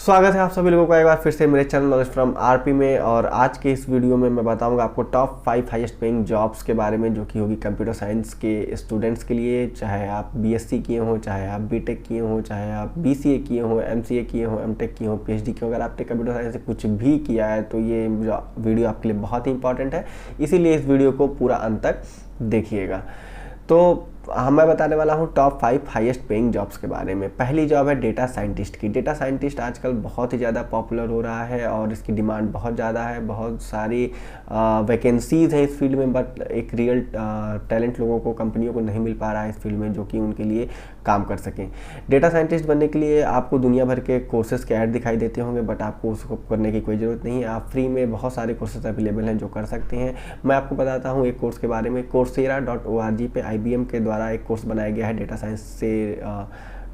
स्वागत है आप सभी लोगों का एक बार फिर से मेरे चैनल नॉलेज फ्रॉम आरपी में। और आज के इस वीडियो में मैं बताऊंगा आपको टॉप 5 हाईएस्ट पेइंग जॉब्स के बारे में, जो कि होगी कंप्यूटर साइंस के स्टूडेंट्स के लिए। चाहे आप बीएससी किए हों, चाहे आप बीटेक किए हों, चाहे आप बीसीए किए हों, एमसीए किए हों, एमटेक किए हों, पीएचडी किए हों, अगर आपने कंप्यूटर साइंस से कुछ भी किया है तो ये वीडियो आपके लिए बहुत ही इंपॉर्टेंट है। इसीलिए इस वीडियो को पूरा अंत तक देखिएगा। तो मैं बताने वाला हूँ टॉप 5 हाईएस्ट पेइंग जॉब्स के बारे में। पहली जॉब है डेटा साइंटिस्ट की। डेटा साइंटिस्ट आजकल बहुत ही ज़्यादा पॉपुलर हो रहा है और इसकी डिमांड बहुत ज़्यादा है। बहुत सारी वैकेंसीज़ हैं इस फील्ड में, बट एक रियल टैलेंट लोगों को, कंपनियों को नहीं मिल पा रहा है इस फील्ड में जो कि उनके लिए काम कर सकें। डेटा साइंटिस्ट बनने के लिए आपको दुनिया भर के कोर्सेज के ऐड दिखाई देते होंगे, बट आपको उसको करने की कोई ज़रूरत नहीं है। आप फ्री में बहुत सारे कोर्सेज अवेलेबल हैं जो कर सकते हैं। मैं आपको बताता हूँ एक कोर्स के बारे में। coursera.org पे IBM के द्वारा एक कोर्स बनाया गया है डेटा साइंस से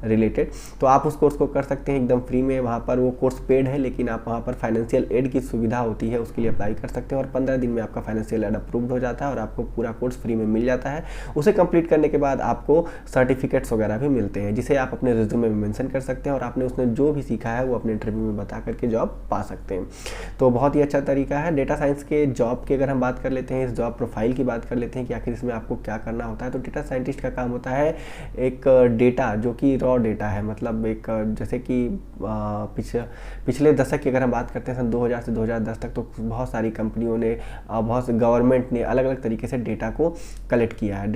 रिलेटेड, तो आप उस कोर्स को कर सकते हैं एकदम फ्री में। वहाँ पर वो कोर्स पेड है, लेकिन आप वहाँ पर फाइनेंशियल एड की सुविधा होती है, उसके लिए अप्लाई कर सकते हैं और 15 दिन में आपका फाइनेंशियल एड अप्रूव्ड हो जाता है और आपको पूरा कोर्स फ्री में मिल जाता है। उसे कंप्लीट करने के बाद आपको सर्टिफिकेट्स वगैरह भी मिलते हैं, जिसे आप अपने रिज्यूमे में मेंशन कर सकते हैं और आपने उसने जो भी सीखा है वो अपने इंटरव्यू में बता करके जॉब पा सकते हैं। तो बहुत ही अच्छा तरीका है। डेटा साइंस के जॉब की अगर हम बात कर लेते हैं, इस जॉब प्रोफाइल की बात कर लेते हैं कि आखिर इसमें आपको क्या करना होता है, तो डेटा साइंटिस्ट का काम होता है एक डेटा जो कि रॉ डेटा है, मतलब एक जैसे कि पिछले दशक की अगर हम बात करते हैं सन 2000 से 2010 तक, तो बहुत सारी कंपनियों ने, बहुत से गवर्नमेंट ने अलग अलग तरीके से डेटा को कलेक्ट किया है।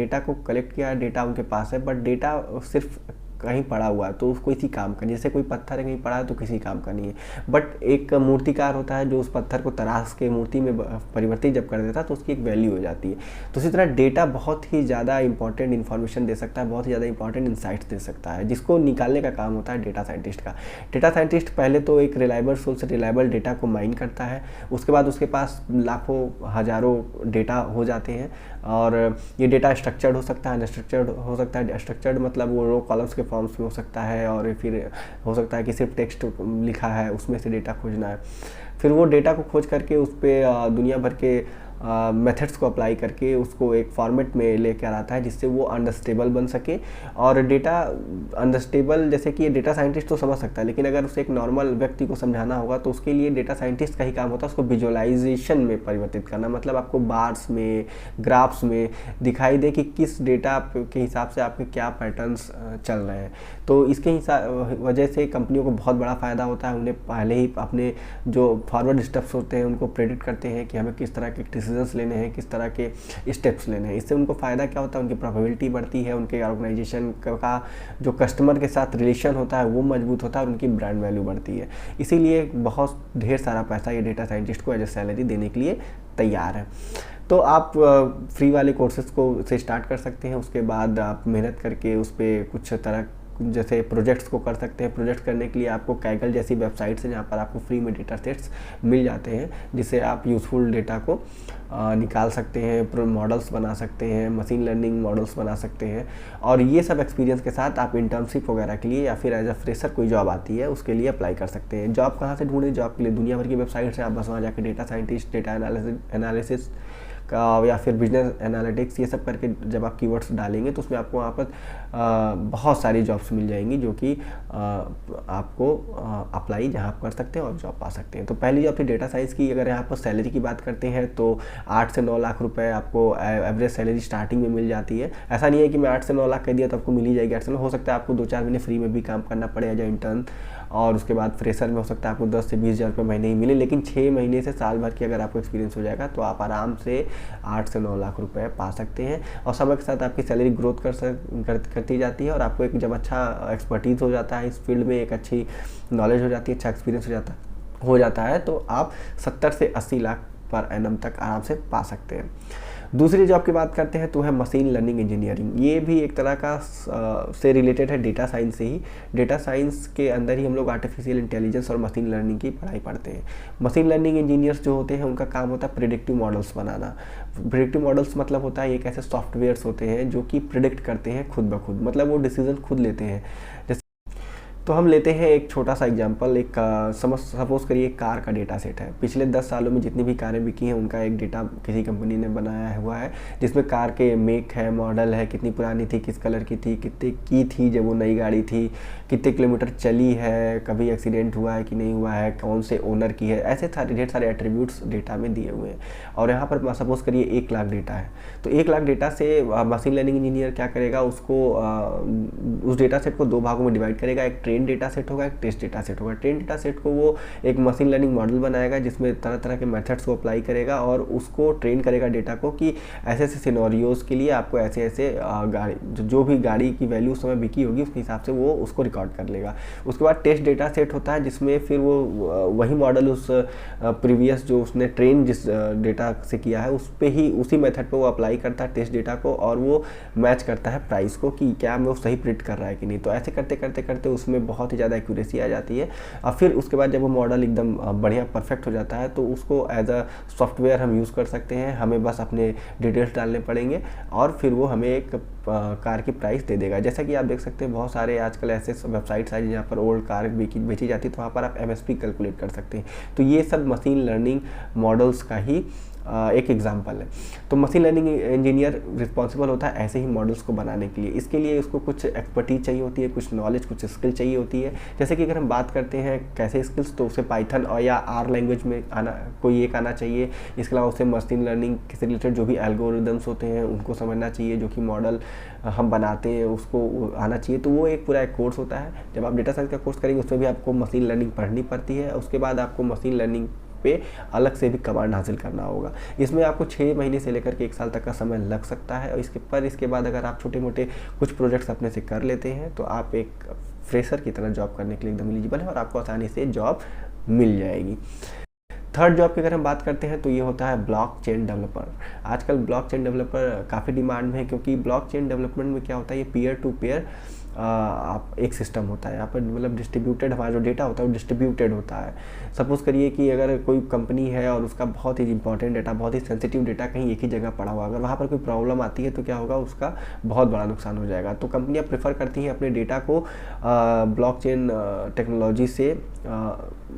डेटा उनके पास है, बट डेटा सिर्फ कहीं पड़ा हुआ है तो उसको इसी काम का, जैसे कोई पत्थर कहीं पड़ा है तो किसी काम का नहीं है। बट एक मूर्तिकार होता है जो उस पत्थर को तराश के मूर्ति में परिवर्तित जब कर देता है तो उसकी एक वैल्यू हो जाती है। तो इसी तरह डेटा बहुत ही ज़्यादा इंपॉर्टेंट इन्फॉर्मेशन दे सकता है, बहुत ही ज़्यादा इंपॉर्टेंट इंसाइट्स दे सकता है, जिसको निकालने का काम होता है डेटा साइंटिस्ट का। डेटा साइंटिस्ट पहले तो एक रिलायबल सोर्स से रिलायबल डेटा को माइन करता है, उसके बाद उसके पास लाखों हज़ारों डेटा हो जाते हैं और ये डेटा स्ट्रक्चर्ड हो सकता है, अनस्ट्रक्चर्ड हो सकता है। स्ट्रक्चर्ड मतलब वो रो कॉलम्स के फॉर्म्स में हो सकता है, और फिर हो सकता है कि सिर्फ टेक्स्ट लिखा है उसमें से डेटा खोजना है। फिर वो डेटा को खोज करके उस पर दुनिया भर के मेथड्स को अप्लाई करके उसको एक फॉर्मेट में लेकर आता है जिससे वो अंडरस्टेबल बन सके। और डेटा अंडरस्टेबल, जैसे कि डेटा साइंटिस्ट तो समझ सकता है, लेकिन अगर उसे एक नॉर्मल व्यक्ति को समझाना होगा तो उसके लिए डेटा साइंटिस्ट का ही काम होता है उसको विजुअलाइजेशन में परिवर्तित करना। मतलब आपको बार्स में, ग्राफ्स में दिखाई दे कि किस डेटा के हिसाब से आपके क्या पैटर्न्स चल रहे हैं। तो इसके वजह से कंपनियों को बहुत बड़ा फ़ायदा होता है। उन्हें पहले ही अपने जो फॉरवर्ड स्टेप्स होते हैं उनको प्रेडिक्ट करते हैं कि हमें किस तरह के डिसीजंस लेने हैं, किस तरह के स्टेप्स लेने हैं। इससे उनको फ़ायदा क्या होता है, उनकी प्रोबेबिलिटी बढ़ती है, उनके ऑर्गेनाइजेशन का जो कस्टमर के साथ रिलेशन होता है वो मजबूत होता है और उनकी ब्रांड वैल्यू बढ़ती है। इसीलिए बहुत ढेर सारा पैसा ये डेटा साइंटिस्ट को एज ए सैलरी देने के लिए तैयार है। तो आप फ्री वाले कोर्सेज को से स्टार्ट कर सकते हैं, उसके बाद आप मेहनत करके उस पर कुछ तरह जैसे प्रोजेक्ट्स को कर सकते हैं। प्रोजेक्ट करने के लिए आपको कैगल जैसी वेबसाइट्स हैं जहाँ पर आपको फ्री में डेटा सेट्स मिल जाते हैं, जिससे आप यूज़फुल डेटा को निकाल सकते हैं, मॉडल्स बना सकते हैं, मशीन लर्निंग मॉडल्स बना सकते हैं। और ये सब एक्सपीरियंस के साथ आप इंटर्नशिप वगैरह के लिए या फिर एज अ फ्रेशर कोई जॉब आती है उसके लिए अप्लाई कर सकते हैं। जॉब कहाँ से ढूंढें? जॉब के लिए दुनिया भर की वेबसाइट्स हैं, आप बस वहाँ जाकर डेटा साइंटिस्ट, डेटा एनालिसिस का या फिर बिजनेस एनालिटिक्स ये सब करके जब आप कीवर्ड्स डालेंगे तो उसमें आपको वहाँ पर बहुत सारी जॉब्स मिल जाएंगी जो कि आपको अप्लाई जहाँ आप कर सकते हैं और जॉब पा सकते हैं। तो पहली जॉब थी डेटा साइंस की। अगर यहाँ पर सैलरी की बात करते हैं तो 8 से 9 लाख रुपए आपको एवरेज सैलरी स्टार्टिंग में मिल जाती है। ऐसा नहीं है कि मैं 8 से 9 लाख कह दिया तो आपको मिल ही जाएगी। 8 से 9 हो सकता है आपको 2-4 महीने फ्री में भी काम करना पड़े एज इंटर्न, और उसके बाद फ्रेशर में हो सकता है आपको 10 से 20 हज़ार रुपये महीने ही मिले। लेकिन 6 महीने से साल भर की अगर आपको एक्सपीरियंस हो जाएगा तो आप आराम से 8 से 9 लाख रुपए पा सकते हैं। और समय के साथ आपकी सैलरी ग्रोथ करती जाती है और आपको एक जब अच्छा एक्सपर्टीज़ हो जाता है इस फील्ड में, एक अच्छी नॉलेज हो जाती है, अच्छा एक्सपीरियंस हो जाता है तो आप 70 से 80 लाख पर एनम तक आराम से पा सकते हैं। दूसरी जॉब की बात करते हैं तो है मशीन लर्निंग इंजीनियरिंग। ये भी एक तरह का से रिलेटेड है डेटा साइंस से ही। डेटा साइंस के अंदर ही हम लोग आर्टिफिशियल इंटेलिजेंस और मशीन लर्निंग की पढ़ाई पढ़ते हैं। मशीन लर्निंग इंजीनियर्स जो होते हैं उनका काम होता है प्रेडिक्टिव मॉडल्स बनाना। प्रेडिक्टिव मॉडल्स मतलब होता है एक ऐसे सॉफ्टवेयर्स होते हैं जो कि प्रेडिक्ट करते हैं खुद ब खुद, मतलब वो डिसीजन खुद लेते हैं। तो हम लेते हैं एक छोटा सा एग्जांपल, एक सपोज करिए कार का डेटा सेट है। पिछले 10 सालों में जितनी भी कारें बिकी हैं उनका एक डेटा किसी कंपनी ने बनाया हुआ है, जिसमें कार के मेक है, मॉडल है, कितनी पुरानी थी, किस कलर की थी, कितने की थी जब वो नई गाड़ी थी, कितने किलोमीटर चली है, कभी एक्सीडेंट हुआ है कि नहीं हुआ है, कौन से ओनर की है, ऐसे ढेर सारे एट्रीब्यूट्स डेटा में दिए हुए हैं। और यहाँ पर सपोज करिए 1 लाख डेटा है, तो 1 लाख डेटा से मशीन लर्निंग इंजीनियर क्या करेगा, उसको उस डेटा सेट को 2 भागों में डिवाइड करेगा। एक ट्रेन डेटा सेट होगा, एक टेस्ट डेटा सेट होगा। ट्रेन डेटा सेट को वो एक मशीन लर्निंग मॉडल बनाएगा जिसमें तरह तरह के मेथड्स को अप्लाई करेगा और उसको ट्रेन करेगा डेटा को कि ऐसे ऐसे सिनेरियोज के लिए आपको ऐसे ऐसे गाड़ी जो भी गाड़ी की वैल्यू उस समय बिकी होगी उसके हिसाब से वो उसको रिकॉर्ड कर लेगा। उसके बाद टेस्ट डेटा सेट होता है जिसमें फिर वो वही मॉडल उस प्रीवियस जो उसने ट्रेन जिस डेटा से किया है उस पर ही उसी मेथड पे वो अप्लाई करता है टेस्ट डेटा को, और वो मैच करता है प्राइस को कि क्या वो सही प्रिडिक्ट कर रहा है कि नहीं। तो ऐसे करते करते करते उसमें बहुत ही ज़्यादा एक्यूरेसी आ जाती है। और फिर उसके बाद जब वो मॉडल एकदम बढ़िया परफेक्ट हो जाता है तो उसको एज अ सॉफ्टवेयर हम यूज़ कर सकते हैं। हमें बस अपने डिटेल्स डालने पड़ेंगे और फिर वो हमें एक कार की प्राइस दे देगा। जैसा कि आप देख सकते हैं बहुत सारे आजकल ऐसे वेबसाइट्स हैं जहाँ पर ओल्ड कार बेची जाती है, तो वहाँ पर आप MSP कैलकुलेट कर सकते हैं। तो ये सब मशीन लर्निंग मॉडल्स का ही एक एग्जाम्पल है। तो मशीन लर्निंग इंजीनियर रिस्पॉन्सिबल होता है ऐसे ही मॉडल्स को बनाने के लिए। इसके लिए उसको कुछ एक्सपर्टीज चाहिए होती है, कुछ नॉलेज, कुछ स्किल चाहिए होती है। जैसे कि अगर हम बात करते हैं कैसे स्किल्स, तो उसे पाइथन और या R लैंग्वेज में कोई एक आना चाहिए। इसके अलावा उसे मशीन लर्निंग से रिलेटेड जो भी एल्गोरिदम्स होते हैं उनको समझना चाहिए, जो कि मॉडल हम बनाते हैं उसको आना चाहिए। तो वो एक पूरा एक कोर्स होता है। जब आप डेटा साइंस का कोर्स करेंगे उसमें भी आपको मशीन लर्निंग पढ़नी पड़ती है। उसके बाद आपको मशीन लर्निंग पे अलग से भी कमांड हासिल करना होगा। इसमें आपको 6 महीने से लेकर के 1 साल तक का समय लग सकता है। और इसके बाद अगर आप छोटे मोटे कुछ प्रोजेक्ट्स अपने से कर लेते हैं तो आप एक फ्रेशर की तरह जॉब करने के लिए एकदम एलिजिबल है और आपको आसानी से जॉब मिल जाएगी। थर्ड जॉब की अगर हम बात करते हैं तो ये होता है ब्लॉकचेन डेवलपर। आजकल ब्लॉकचेन डेवलपर काफ़ी डिमांड में है, क्योंकि ब्लॉकचेन डेवलपमेंट में क्या होता है, ये पीयर टू पीयर आप एक सिस्टम होता है। यहाँ पर मतलब डिस्ट्रीब्यूटेड हमारा जो डेटा होता है वो डिस्ट्रीब्यूटेड होता है। सपोज़ करिए कि अगर कोई कंपनी है और उसका बहुत ही इंपॉर्टेंट डेटा, बहुत ही सेंसिटिव डेटा कहीं एक ही जगह पड़ा हुआ, अगर वहाँ पर कोई प्रॉब्लम आती है तो क्या होगा, उसका बहुत बड़ा नुकसान हो जाएगा। तो कंपनियाँ प्रेफर करती हैं अपने डेटा को ब्लॉकचेन टेक्नोलॉजी से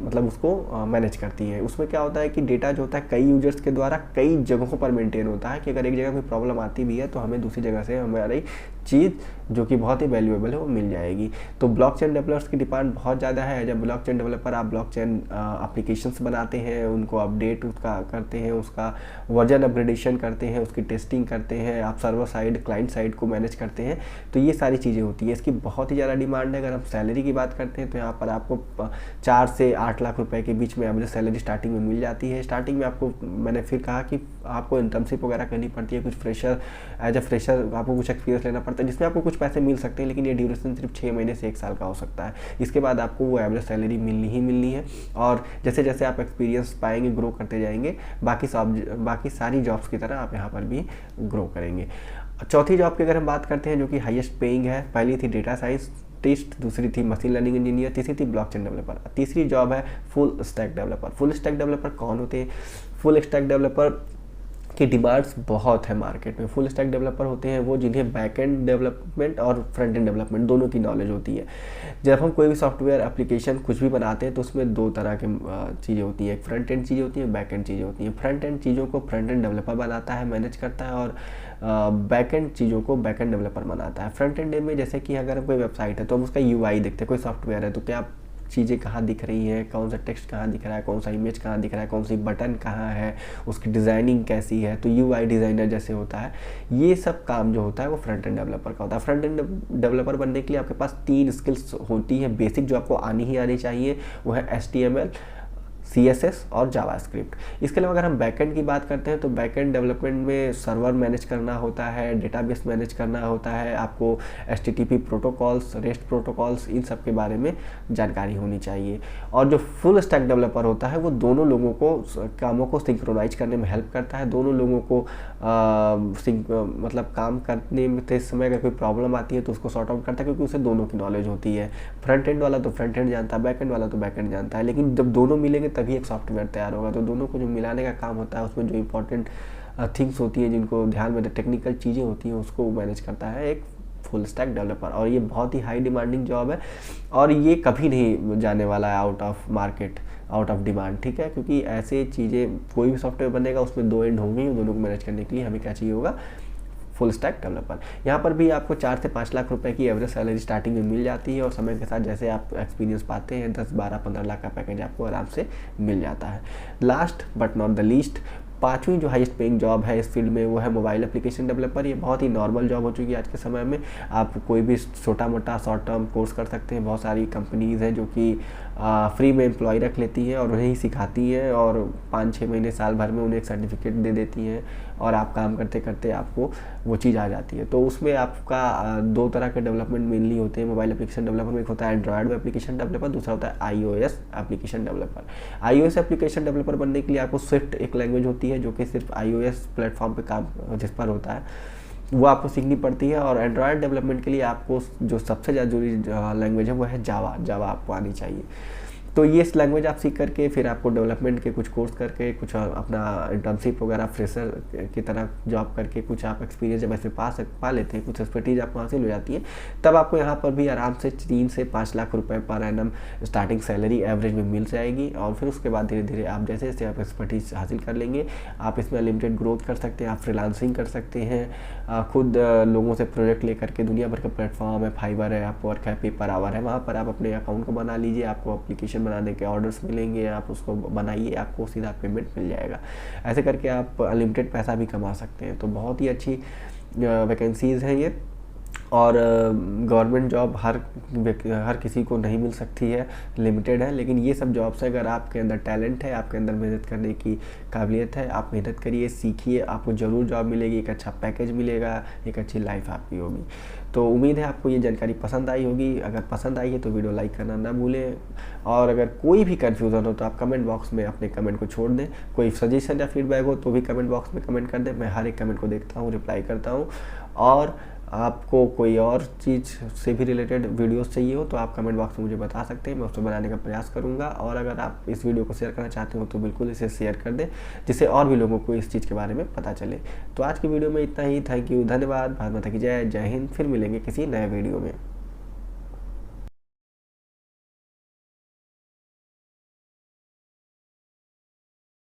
मतलब उसको मैनेज करती हैं। उसमें क्या होता है कि डेटा जो होता है कई यूजर्स के द्वारा कई जगहों पर मेंटेन होता है, कि अगर एक जगह कोई प्रॉब्लम आती भी है तो हमें दूसरी जगह से हमारी चीज़ जो कि बहुत ही वैल्यूएबल है वो मिल जाएगी। तो ब्लॉकचेन डेवलपर्स की डिमांड बहुत ज़्यादा है। जब ब्लॉकचेन डेवलपर आप ब्लॉकचेन एप्लीकेशंस बनाते हैं, उनको अपडेट उसका करते हैं, उसका वर्जन अपग्रेडेशन करते हैं, उसकी टेस्टिंग करते हैं, आप सर्वर साइड क्लाइंट साइड को मैनेज करते हैं, तो ये सारी चीज़ें होती है। इसकी बहुत ही ज़्यादा डिमांड है। अगर हम सैलरी की बात करते हैं तो यहाँ पर आपको 4 से 8 लाख रुपए के बीच में एवरेज सैलरी स्टार्टिंग में मिल जाती है। स्टार्टिंग में आपको मैंने फिर कहा कि आपको इंटर्नशिप वगैरह करनी पड़ती है, कुछ फ्रेशर एज अ फ्रेशर आपको कुछ एक्सपीरियंस लेना पड़ता है, जिसमें आपको कुछ पैसे मिल सकते हैं, लेकिन ये ड्यूरेशन सिर्फ 6 महीने से 1 साल का हो सकता है। इसके बाद आपको वो एवरेज सैलरी मिलनी ही मिलनी है, और जैसे जैसे आप एक्सपीरियंस पाएंगे, ग्रो करते जाएंगे, बाकी सारी जॉब्स की तरह आप यहाँ पर भी ग्रो करेंगे। चौथी जॉब की अगर हम बात करते हैं जो कि हाईएस्ट पेइंग है, पहली थी डेटा साइंस टेस्ट, दूसरी थी मशीन लर्निंग इंजीनियर, तीसरी थी ब्लॉकचेन डेवलपर, तीसरी जॉब है full stack developer. Full stack developer कौन होते हैं? फुल स्टैक डेवलपर की डिमांड्स बहुत है मार्केट में। फुल स्टैक डेवलपर होते हैं वो जिन्हें बैक एंड डेवलपमेंट और फ्रंट एंड डेवलपमेंट दोनों की नॉलेज होती है। जब हम कोई भी सॉफ्टवेयर एप्लीकेशन कुछ भी बनाते हैं तो उसमें 2 तरह की चीज़ें होती हैं, एक फ्रंट एंड चीज़ें होती हैं, बैक एंड चीज़ें होती हैं। फ्रंट एंड चीज़ों को फ्रंट एंड डेवलपर बनाता है, मैनेज करता है, और बैक एंड चीज़ों को बैक एंड डेवलपर बनाता है। फ्रंट एंड में जैसे कि अगर कोई वेबसाइट है तो हम उसका UI देखते हैं, कोई सॉफ्टवेयर है तो क्या चीज़ें कहाँ दिख रही हैं, कौन सा टेक्स्ट कहाँ दिख रहा है, कौन सा इमेज कहाँ दिख रहा है, कौन सी बटन कहाँ है, उसकी डिज़ाइनिंग कैसी है, तो UI डिज़ाइनर जैसे होता है, ये सब काम जो होता है वो फ्रंट एंड डेवलपर का होता है। फ्रंट एंड डेवलपर बनने के लिए आपके पास 3 स्किल्स होती हैं बेसिक, जो आपको आनी ही आनी चाहिए। वो है HTML, CSS और जावास्क्रिप्ट। इसके अलावा अगर हम बैकएंड की बात करते हैं तो बैकएंड डेवलपमेंट में सर्वर मैनेज करना होता है, डेटाबेस मैनेज करना होता है, आपको HTTP प्रोटोकॉल्स, रेस्ट प्रोटोकॉल्स, इन सब के बारे में जानकारी होनी चाहिए। और जो फुल स्टैक डेवलपर होता है वो दोनों लोगों को कामों को सिंक्रोनाइज करने में हेल्प करता है। दोनों लोगों को मतलब काम करने में इस समय अगर कोई प्रॉब्लम आती है तो उसको सॉर्ट आउट करता है, क्योंकि उसे दोनों की नॉलेज होती है। फ्रंट एंड वाला तो फ्रंट एंड जानता है, बैक एंड वाला तो बैक एंड जानता है, लेकिन जब दोनों मिलेंगे तभी एक सॉफ्टवेयर तैयार होगा। तो दोनों को जो मिलाने का काम होता है उसमें जो इंपॉर्टेंट थिंग्स होती है, जिनको ध्यान में टेक्निकल चीज़ें होती हैं, उसको मैनेज करता है एक फुल स्टैक डेवलपर। और ये बहुत ही हाई डिमांडिंग जॉब है और ये कभी नहीं जाने वाला है out of market, out of demand, ठीक है। क्योंकि ऐसे चीज़ें, कोई भी सॉफ्टवेयर बनेगा उसमें दो एंड होंगे, दोनों को मैनेज करने के लिए हमें क्या चाहिए होगा, फुल स्टैक डेवलपर। यहाँ पर भी आपको 4 से 5 लाख रुपए की एवरेज सैलरी स्टार्टिंग में मिल जाती है और समय के साथ जैसे आप एक्सपीरियंस पाते हैं 10, 12, 15 लाख का पैकेज आपको आराम से मिल जाता है। Last but not the least, 5वीं जो हाईएस्ट पेइंग जॉब है इस फील्ड में वो है मोबाइल एप्लीकेशन डेवलपर। ये बहुत ही नॉर्मल जॉब हो चुकी है आज के समय में। आप कोई भी छोटा मोटा शॉर्ट टर्म कोर्स कर सकते हैं। बहुत सारी कंपनीज़ हैं जो कि फ्री में एम्प्लॉय रख लेती हैं और उन्हें ही सिखाती हैं और 5-6 महीने साल भर में उन्हें एक सर्टिफिकेट दे देती हैं और आप काम करते करते आपको वो चीज़ आ जाती है। तो उसमें आपका 2 तरह के डेवलपमेंट मेनली होते हैं मोबाइल एप्लीकेशन डेवलपर में। एक होता है एंड्रॉयड एप्लीकेशन डेवलपर, दूसरा होता है iOS application developer. iOS application developer बनने के लिए आपको स्विफ्ट एक लैंग्वेज होती है जो कि सिर्फ iOS प्लेटफॉर्म पे काम जिस पर होता है वो आपको सीखनी पड़ती है। और एंड्रॉयड डेवलपमेंट के लिए आपको जो सबसे ज़्यादा जरूरी लैंग्वेज है वो है जावा आपको आनी चाहिए। तो ये इस लैंग्वेज आप सीख करके फिर आपको डेवलपमेंट के कुछ कोर्स करके कुछ अपना इंटर्नशिप वगैरह फ्रेशर की तरह जॉब करके कुछ आप एक्सपीरियंस जब ऐसे पा लेते हैं, कुछ एक्सपर्टीज आपको हासिल हो जाती है, तब आपको यहाँ पर भी आराम से 3 से 5 लाख रुपए per annum starting salary average में मिल जाएगी। और फिर उसके बाद धीरे धीरे आप जैसे जैसे आप एक्सपर्टीज हासिल कर लेंगे आप इसमें अनलिमिटेड ग्रोथ कर सकते हैं। आप फ्रीलांसिंग कर सकते हैं, खुद लोगों से प्रोजेक्ट लेकर के। दुनिया भर का प्लेटफॉर्म है, फाइवर है, अपवर्क है, पेपर आवर है, वहाँ पर आप अपने अकाउंट को बना लीजिए। आपको एप्लीकेशन बनाने के ऑर्डर्स मिलेंगे, आप उसको बनाइए, आपको सीधा पेमेंट मिल जाएगा। ऐसे करके आप अनलिमिटेड पैसा भी कमा सकते हैं। तो बहुत ही अच्छी वैकेंसीज़ हैं ये। और गवर्नमेंट जॉब हर किसी को नहीं मिल सकती है, लिमिटेड है। लेकिन ये सब जॉब्स है, अगर आपके अंदर टैलेंट है, आपके अंदर मेहनत करने की काबिलियत है, आप मेहनत करिए, सीखिए, आपको ज़रूर जॉब मिलेगी, एक अच्छा पैकेज मिलेगा, एक अच्छी लाइफ आपकी होगी। तो उम्मीद है आपको ये जानकारी पसंद आई होगी। अगर पसंद आई है तो वीडियो लाइक करना ना भूलें। और अगर कोई भी कन्फ्यूज़न हो तो आप कमेंट बॉक्स में अपने कमेंट को छोड़ दें। कोई सजेशन या फीडबैक हो तो भी कमेंट बॉक्स में कमेंट कर दें। मैं हर एक कमेंट को देखता हूँ, रिप्लाई करता हूँ। और आपको कोई और चीज़ से भी रिलेटेड वीडियोस चाहिए हो तो आप कमेंट बॉक्स में मुझे बता सकते हैं, मैं उसको बनाने का प्रयास करूंगा। और अगर आप इस वीडियो को शेयर करना चाहते हो तो बिल्कुल इसे शेयर कर दें, जिससे और भी लोगों को इस चीज़ के बारे में पता चले। तो आज की वीडियो में इतना ही। थैंक यू, धन्यवाद, भारत माता की जय, जय हिंद। फिर मिलेंगे किसी नए वीडियो में।